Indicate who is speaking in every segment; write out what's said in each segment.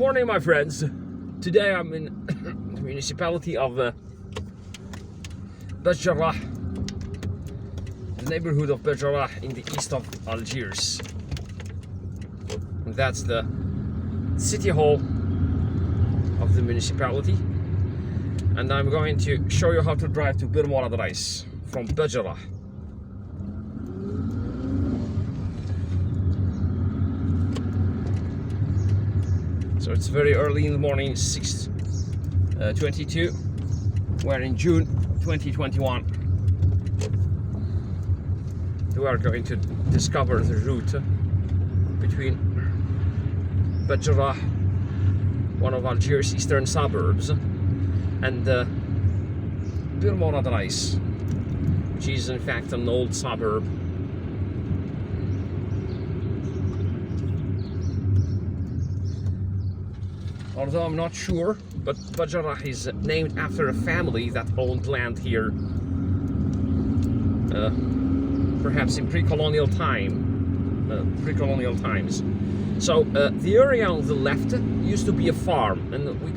Speaker 1: morning, my friends. Today I'm in the municipality of Bachdjerrah, the neighborhood of Bachdjerrah in the east of Algiers. And that's the city hall of the municipality. And I'm going to show you how to drive to Bir Mourad Rais from Bachdjerrah. So it's very early in the morning, 6:22. We're in June 2021. We are going to discover the route between Bachdjerrah, one of Algiers' eastern suburbs, and Bir Mourad Rais, which is in fact an old suburb. Although I'm not sure, but Bachdjerrah is named after a family that owned land here, perhaps in pre-colonial times. So the area on the left used to be a farm, and we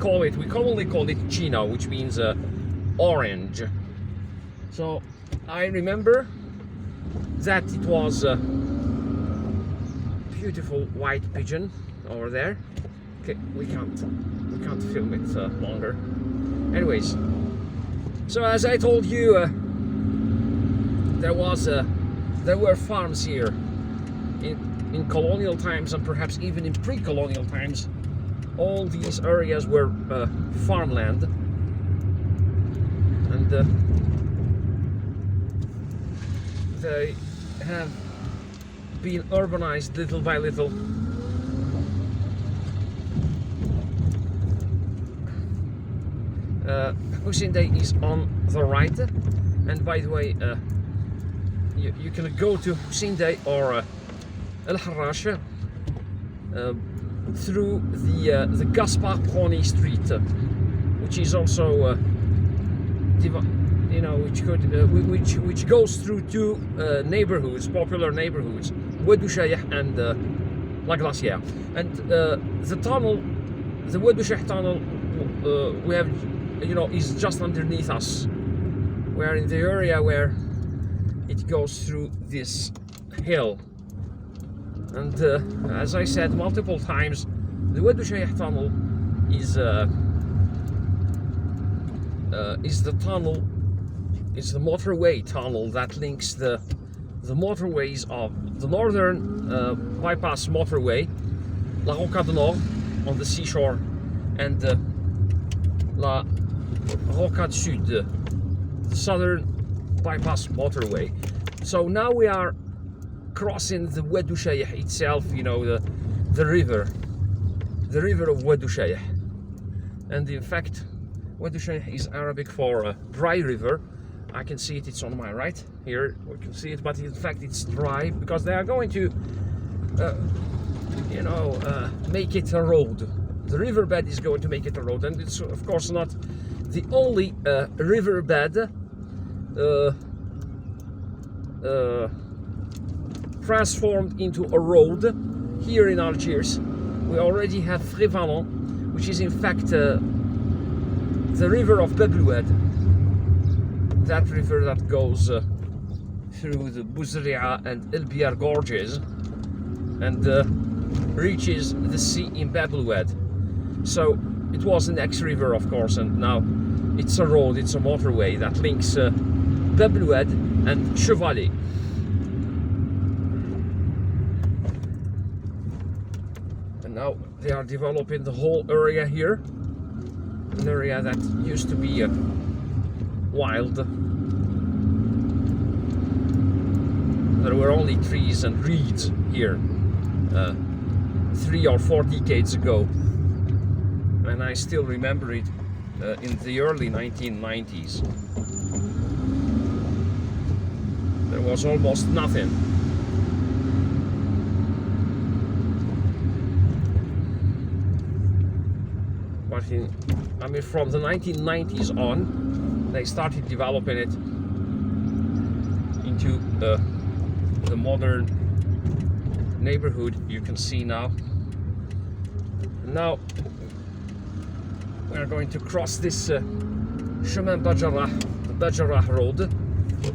Speaker 1: commonly call it Chino, which means orange. So I remember that it was a beautiful white pigeon over there. Okay, we can't film it longer. Anyways, so as I told you, there were farms here in colonial times, and perhaps even in pre-colonial times. All these areas were farmland, and they have been urbanized little by little. Hussein is on the right, and by the way, you can go to Hussein or El Harrash through the Gaspar Brony Street, which is also which goes through two neighborhoods, popular neighborhoods, Oued and La Glacière, and the tunnel, the Oued tunnel, we have, is just underneath us. We are in the area where it goes through this hill, and as I said multiple times, the Oued tunnel is the motorway tunnel that links the motorways of the northern bypass motorway, La Rocade Nord on the seashore, and La Rocade Sud, the southern bypass motorway. So now we are crossing the Oued itself, the river of Oued. And in fact, Oued is Arabic for dry river. I can see it, it's on my right here, we can see it, but in fact it's dry because they are going to make it a road. The riverbed is going to make it a road, and it's of course not the only riverbed transformed into a road here in Algiers. We already have Frévalent, which is in fact the river of Bebloued, that river that goes through the Bachdjerrah and El Biar gorges and reaches the sea in Bebloued. So it was an ex-river, of course, and now it's a road, it's a motorway that links Bebloued and Chevalet. And now they are developing the whole area here, an area that used to be wild. There were only trees and reeds here 3 or 4 decades ago. And I still remember it in the early 1990s. There was almost nothing. But from the 1990s on, they started developing it into the modern neighborhood you can see now. Now we are going to cross this Chemin Bachdjerrah, the Bachdjerrah road,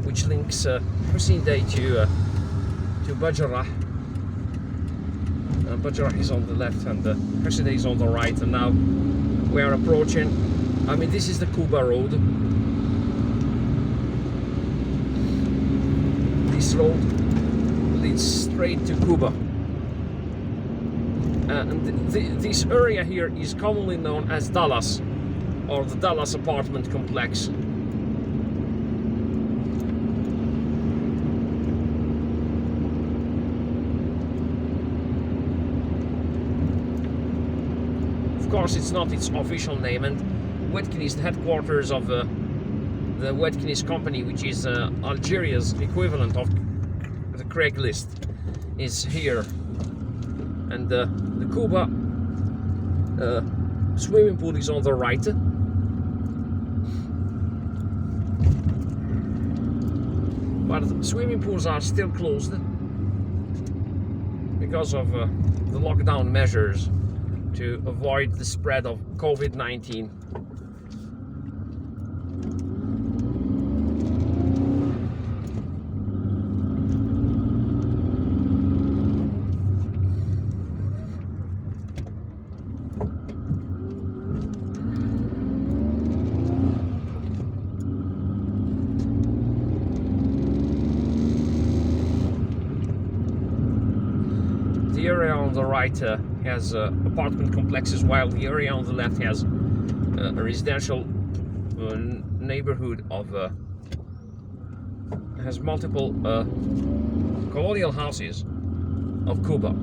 Speaker 1: which links Hussein Day to Bachdjerrah. Bachdjerrah is on the left and Hussein Day is on the right, and now we are approaching, I mean, this is the Kouba road. This road leads straight to Kouba. And this area here is commonly known as Dallas, or the Dallas apartment complex. Of course, it's not its official name, and Watkins, the headquarters of the Watkins company, which is Algeria's equivalent of the Craigslist, is here. And the Kouba swimming pool is on the right. But the swimming pools are still closed because of the lockdown measures to avoid the spread of COVID-19. The area on the right has apartment complexes, while the area on the left has a residential neighborhood of has multiple colonial houses of Kouba.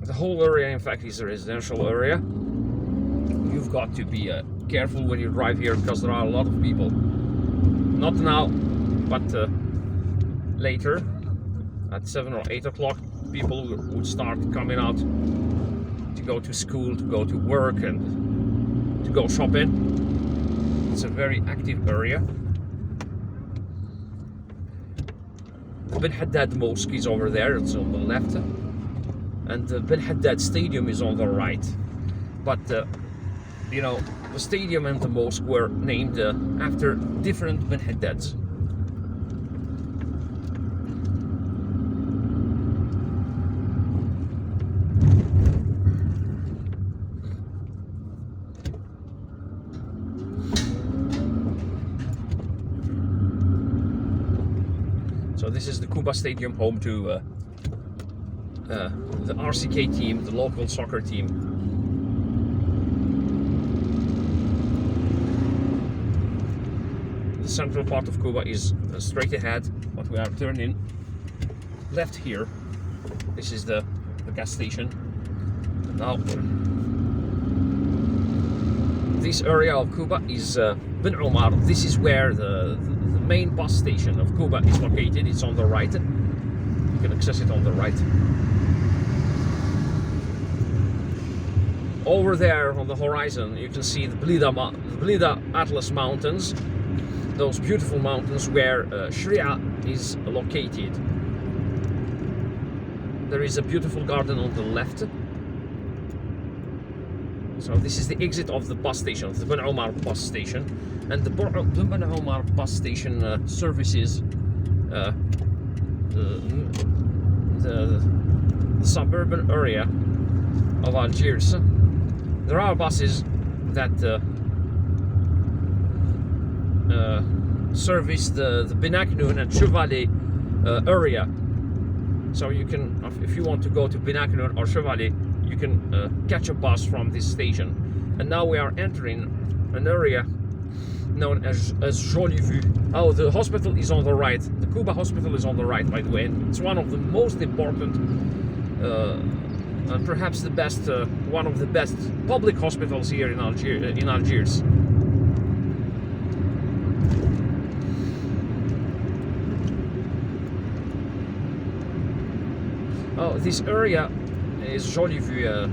Speaker 1: The whole area, in fact, is a residential area. You've got to be careful when you drive here because there are a lot of people. Not now, but later at 7 or 8 o'clock, people would start coming out to go to school, to go to work, and to go shopping. It's a very active area. The Ben Haddad Mosque is over there, it's on the left, and the Ben Haddad Stadium is on the right. But you know, the stadium and the mosque were named after different Ben Haddads. So this is the Kouba Stadium, home to the RCK team, the local soccer team. The central part of Kouba is straight ahead, but we are turning left here. This is the gas station. Now, this area of Kouba is Ben Omar. This is where the main bus station of Kouba is located. It's on the right. You can access it on the right. Over there on the horizon, you can see the Blida Atlas Mountains. Those beautiful mountains where Sharia is located. There is a beautiful garden on the left. So this is the exit of the bus station, the Ben Omar bus station, and the Ben Omar bus station services the suburban area of Algiers. There are buses that service the Benaknoun and Chevalier area. So you can, if you want to go to Benaknoun or Chevalier, you can catch a bus from this station. And now we are entering an area known as Jolie-Vue. Oh, the hospital is on the right. The Kouba hospital is on the right, by the way. And it's one of the most important and perhaps the best, one of the best public hospitals here in Algiers. Oh, this area is Jolie-Vue.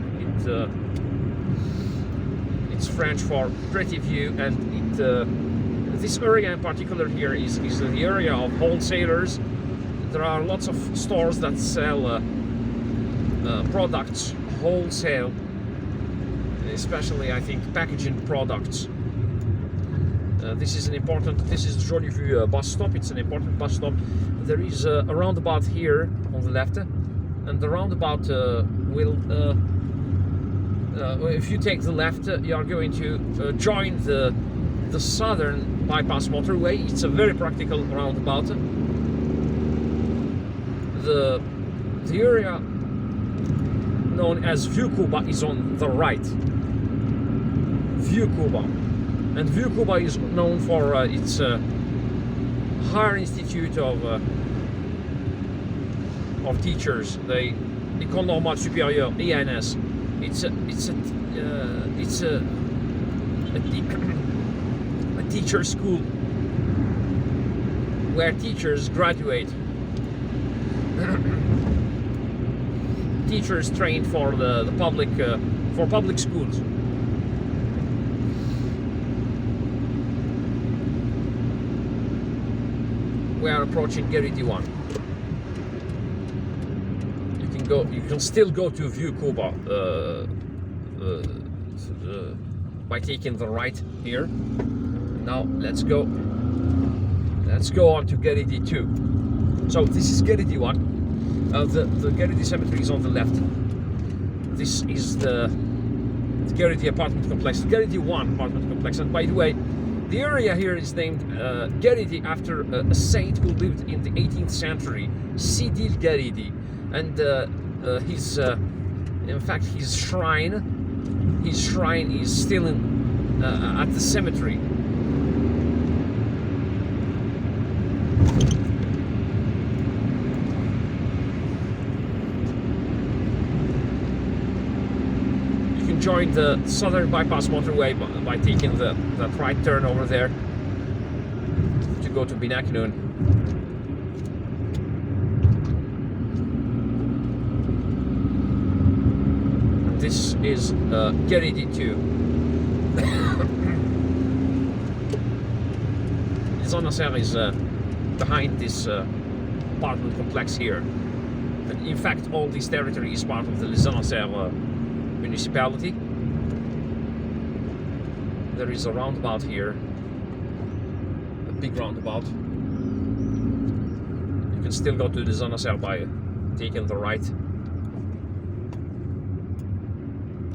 Speaker 1: It's French for pretty view, and this area in particular here is the area of wholesalers. There are lots of stores that sell products wholesale, especially I think packaging products. This is the Jolie-Vue bus stop. It's an important bus stop. There is a roundabout here on the left, and the roundabout will, if you take the left, you are going to join the southern bypass motorway. It's a very practical roundabout. The area known as Kouba is on the right. Kouba. And Kouba is known for its higher institute of teachers, the École Normale Supérieure (ENS). It's a teacher school where teachers graduate. Teachers trained for the public for public schools. We are approaching Garidi 1. You can still go to Kouba by taking the right here. Now let's go on to Garidi 2. So this is Garidi 1. The Garidi cemetery is on the left. This is the Garidi apartment complex, Garidi 1 apartment complex. And by the way, the area here is named Garidi after a saint who lived in the 18th century, Sidi Garidi, and in fact his shrine is still at the cemetery. Join the southern bypass motorway by taking that right turn over there to go to Binaknoon. This is Garidi 2. Les Anassers is behind this apartment complex here. And in fact, all this territory is part of the Les Anassers municipality. There is a roundabout here, a big roundabout. You can still go to the Les Anassers by taking the right.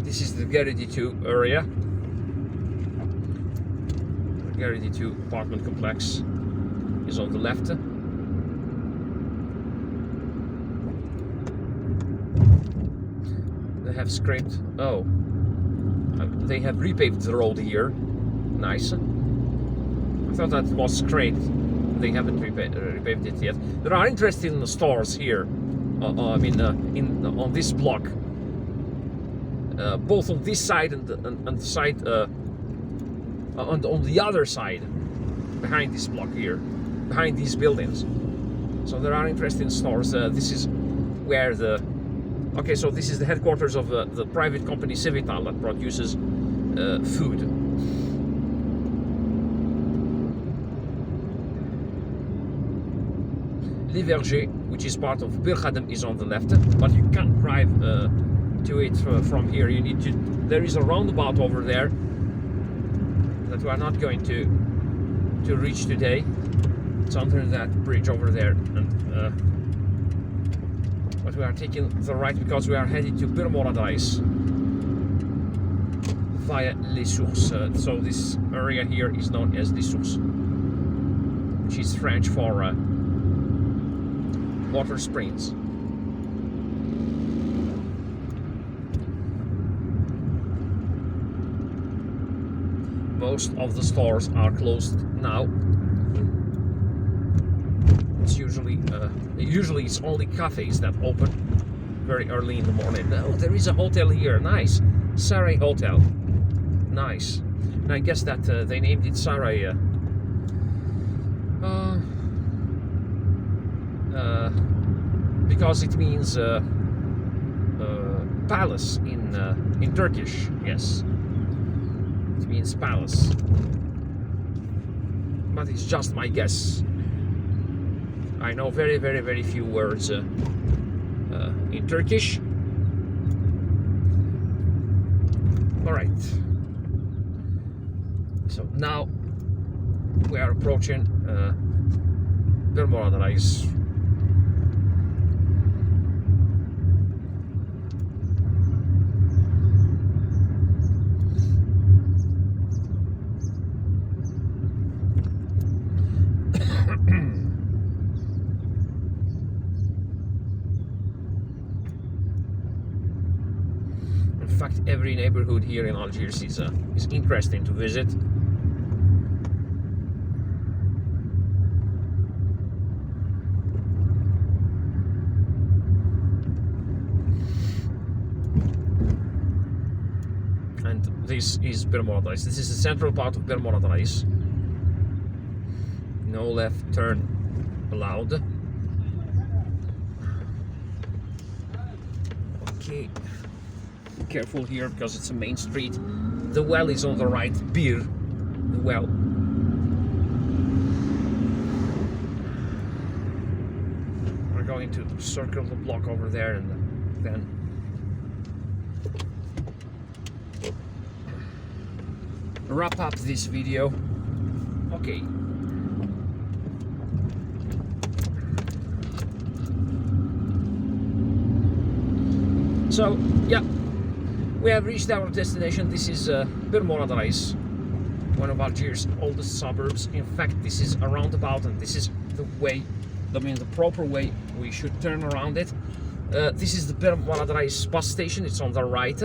Speaker 1: This is the Garidi 2 area. The Garidi 2 apartment complex is on the left. They have scraped. Oh, they have repaved the road here. Nice. I thought that was scraped. They haven't repaved it yet. There are interesting stores here. I mean, on this block, both on this side and the side on the other side, behind this block here, behind these buildings. So there are interesting stores. This is where the Okay, so this is the headquarters of the private company Civital that produces food. Les Vergers, which is part of Bir Mourad Rais, is on the left, but you can't drive to it from here. You need to. There is a roundabout over there that we are not going to reach today. It's under that bridge over there, and but we are taking the right because we are headed to Bir Mourad Rais via Les Sources. So this area here is known as Les Sources, which is French for water springs. Most of the stores are closed now. It's usually it's only cafes that open very early in the morning. Oh, there is a hotel here. Nice, Sarai Hotel. Nice. And I guess that they named it Sarai. Because it means palace in Turkish. Yes, it means palace. But it's just my guess. I know very, very, very few words in Turkish, All right. So now we are approaching Bir Mourad Rais. In fact, every neighborhood here in Algiers is interesting to visit. And this is Bir Mourad Rais. This is the central part of Bir Mourad Rais. No left turn allowed. Okay. Careful here because it's a main street. The well is on the right. Bir, the well. We're going to circle the block over there and then wrap up this video. Okay. So yeah, we have reached our destination. This is Bir Mourad Rais, one of Algiers' oldest suburbs. In fact, this is a roundabout, and this is the way, I mean the proper way we should turn around it. This is the Bir Mourad Rais bus station. It's on the right.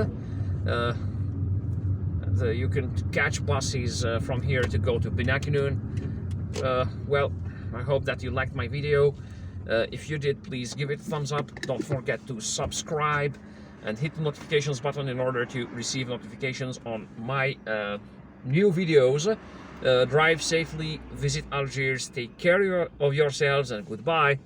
Speaker 1: You can catch buses from here to go to Binakinoon. Well, I hope that you liked my video. If you did, please give it a thumbs up. Don't forget to subscribe and hit the notifications button in order to receive notifications on my new videos. Drive safely, visit Algiers, take care of yourselves, and goodbye.